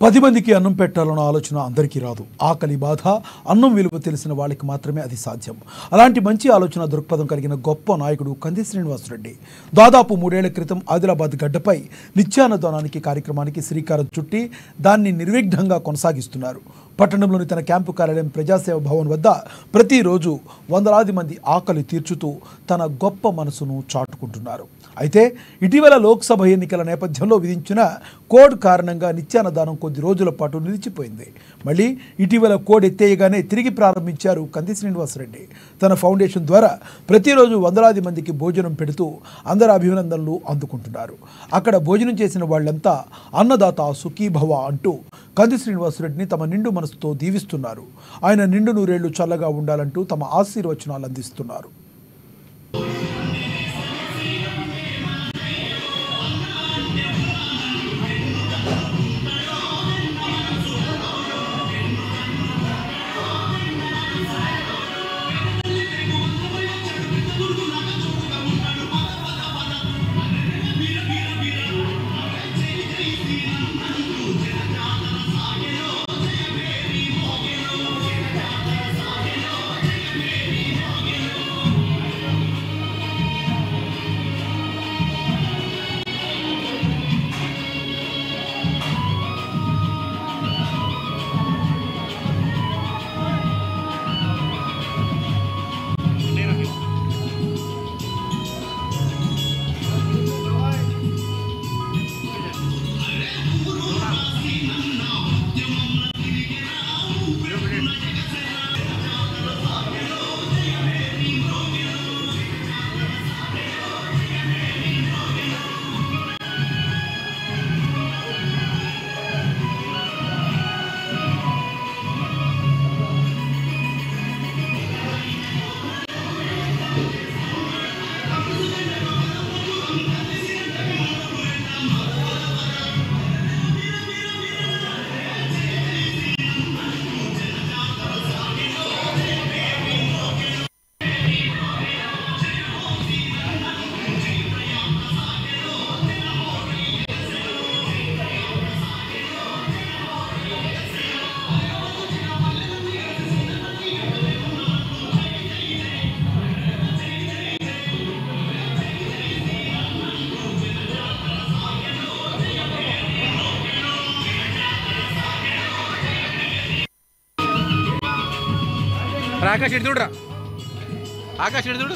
10 మందికి అన్నం పెట్టాలన్న ఆలోచన అందరికీ రాదు. ఆకలి బాధ, అన్నం విలువ తెలిసిన వాళ్ళకి మాత్రమే అది సాధ్యం. అలాంటి మంచి ఆలోచన దృక్పథం కలిగిన గొప్ప నాయకుడు కంది శ్రీనివాసరెడ్డి. దాదాపు 3 ఏళ్ల క్రితం ఆదిలాబాద్ గడ్డపై నిత్యాన్నదానానికి కార్యక్రమానికి శ్రీకారం చుట్టి దాన్ని నిర్విఘ్నంగా కొనసాగిస్తున్నారు. పట్టణంలోని తన క్యాంపు కార్యాలయం ప్రజాసేవ భవన్ వద్ద ప్రతిరోజు వందలాది మంది ఆకలి తీర్చుతూ తన గొప్ప మనసును చాటుకుంటున్నారు. అయితే ఇటీవల లోక్సభ ఎన్నికల నేపథ్యంలో విధించిన కోడ్ కారణంగా నిత్యాన్నదానం కొద్ది రోజుల పాటు నిలిచిపోయింది. మళ్ళీ ఇటీవల కోడ్ ఎత్తేయగానే తిరిగి ప్రారంభించారు కంది శ్రీనివాసరెడ్డి. తన ఫౌండేషన్ ద్వారా ప్రతిరోజు వందలాది మందికి భోజనం పెడుతూ అందరి అభినందనలు అందుకుంటున్నారు. అక్కడ భోజనం చేసిన వాళ్ళంతా అన్నదాత సుఖీభవ అంటూ కంది శ్రీనివాసరెడ్డిని తమ నిండు మనసుతో దీవిస్తున్నారు. ఆయన నిండు నూరేళ్లు చల్లగా ఉండాలంటూ తమ ఆశీర్వచనాలు అందిస్తున్నారు. ఆకాశ్ ఇటు చూడరా, ఆకాశ్ ఇటు చూడు.